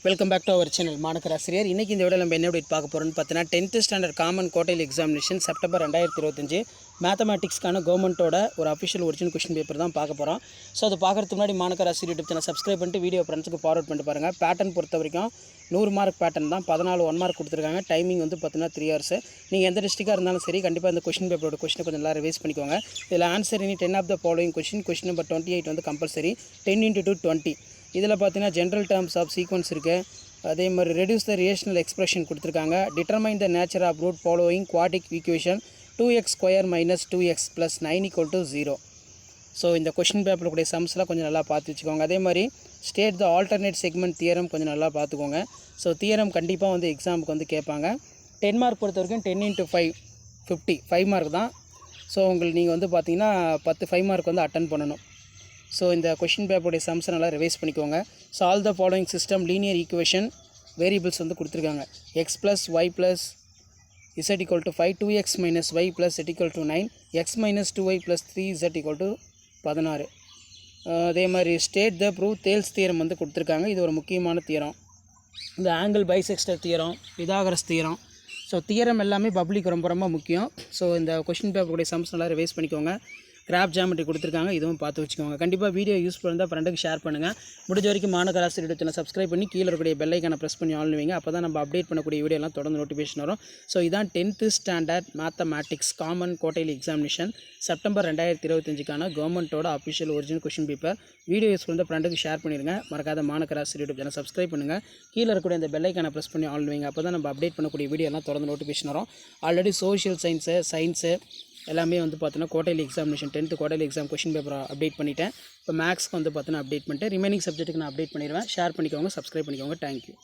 Welcome back to our channel Manakkar Asiriyar. இன்றைக்கி இந்த video நம்ம என்ன அப்டேட் பார்க்க போகிறோம்னு பார்த்தீங்கன்னா 10th standard common quarterly examination September 2025 மேத்தமேட்டிக்ஸ்க்கான கவர்மெண்ட்டோட ஒரு அஃபிஷியல் ஒரிஜினல் கொஸ்டின் பேப்பர் தான் பார்க்க போகிறோம். ஸோ அது பார்க்குறதுக்கு முன்னாடி மாணக்கர் ஆசிரியர் யூடியூப் சேனல் சப்ஸ்கிரைப் பண்ணிட்டு வீடியோ ஃப்ரெண்ட்ஸுக்கு ஃபார்வர்ட் பண்ணிட்டு பாருங்கள். பேட்டர்ன் பொறுத்த வரைக்கும் 100 மார்க் பேட்டர்ன் தான், 14 1 மார்க் கொடுத்துருக்காங்க. டைமிங் வந்து பார்த்தீங்கன்னா 3 hours. நீங்கள் எந்த டிஸ்ட்ரிக்டாக இருந்தாலும் சரி கண்டிப்பாக இந்த கொஸ்டின் பேப்பரோட கொஸ்டினை கொஞ்சம் நல்லா ரிவைஸ் பண்ணிக்கோங்க. இதில் answer any 10 of the following question number 28 வந்து கம்பல்சரி. 10 × 2 20. இதில் பார்த்தீங்கன்னா ஜென்ரல் டேர்ம்ஸ் ஆஃப் சீக்வன்ஸ் இருக்குது. அதே மாதிரி ரெடியூஸ் த ரிலேஷனல் எக்ஸ்பிரஷன் கொடுத்துருக்காங்க. Determine the nature of root following quadratic equation 2x² - 2x + 9 = 0. So இந்த கொஷின் பேப்பர் கூடிய சம்ஸ்லாம் கொஞ்சம் நல்லா பார்த்து வச்சுக்கோங்க. அதே மாதிரி state the alternate segment theorem கொஞ்சம் நல்லா பார்த்துக்கோங்க. ஸோ தியரம் கண்டிப்பாக வந்து எக்ஸாமுக்கு வந்து கேட்பாங்க. 10 மார்க் பொறுத்த வரைக்கும் 10 × 5 50 5 மார்க் தான். ஸோ உங்களுக்கு நீங்கள் வந்து பார்த்தீங்கன்னா 10 5 மார்க் வந்து அட்டன் பண்ணணும். ஸோ இந்த கொஷின் பேப்பருடைய சம்ஸை நல்லா ரிவைஸ் பண்ணிக்கோங்க. Solve the following system linear equation variables வந்து கொடுத்துருக்காங்க. x + y + z = 5, 2x - y + z = 9, x - 2y + 3z = 16. அதே மாதிரி ஸ்டேட் த ப்ரூவ் தேல்ஸ் தியரம் வந்து கொடுத்துருக்காங்க. இது ஒரு முக்கியமான தியரம். இந்த angle bisector theorem, Pythagoras theorem. So theorem எல்லாமே பப்ளிக் ரொம்ப ரொம்ப முக்கியம். ஸோ இந்த கொஷின் பேப்பருடைய சம்ஸ் நல்லா ரிவைஸ் பண்ணிக்கோங்க. கிராஃப் ஜாமெட்ரி கொடுத்துருக்காங்க, இதுவும் பார்த்து வச்சுக்கோங்க. கண்டிப்பாக வீடியோ யூஸ்ஃபுல் இருந்தால் ஃப்ரெண்டுக்கு ஷேர் பண்ணுங்கள். முடிஞ்ச வரைக்கும் மாணக்கர் ஆசிரியர் சேனலை சப்ஸ்கிரைப் பண்ணி கீழே இருக்கக்கூடிய பெல் ஐக்கானை ப்ரெஸ் பண்ணி ஆன் வைங்க. அப்போ தான் நம்ம அப்டேட் பண்ணக்கூடிய வீடியோலாம் தொடர்ந்து நோட்டிஃபிகேஷன் வரும். ஸோ இதான் 10th standard mathematics common quarterly examination September 2025க்கான கவர்மெண்ட்டோட official original question paper. Video useful இருந்தால் ஃப்ரெண்டுக்கு ஷேர் பண்ணிடுங்க. மறக்காத மாணக்கர் ஆசிரியர் சேனலை சப்ஸ்கிரைப் பண்ணுங்கள். கீழே இருக்கக்கூடிய இந்த பெல் ஐக்கானை ப்ரெஸ் பண்ணி ஆன் வைங்க. அப்போ தான் நம்ம அப்டேட் பண்ணக்கூடிய வீடியோலாம் தொடர்ந்து நோட்டிஃபிகேஷன் வரும். ஆல்ரெடி சோஷியல் சயின்ஸு எல்லாமே வந்து பார்த்தீங்கன்னா quarterly examination 10th quarterly exam question paper update பண்ணிட்டேன். இப்போ மேக்ஸ்க்கு வந்து பார்த்தீங்கன்னா அப்டேட் பண்ணிட்டு ரிமைனிங் சப்ஜெக்ட்டுக்கு நான் அப்டேட் பண்ணிடுவேன். ஷேர் பண்ணிக்கோங்க, சப்ஸ்கிரைப் பண்ணிக்கோங்க. தேங்க்யூ.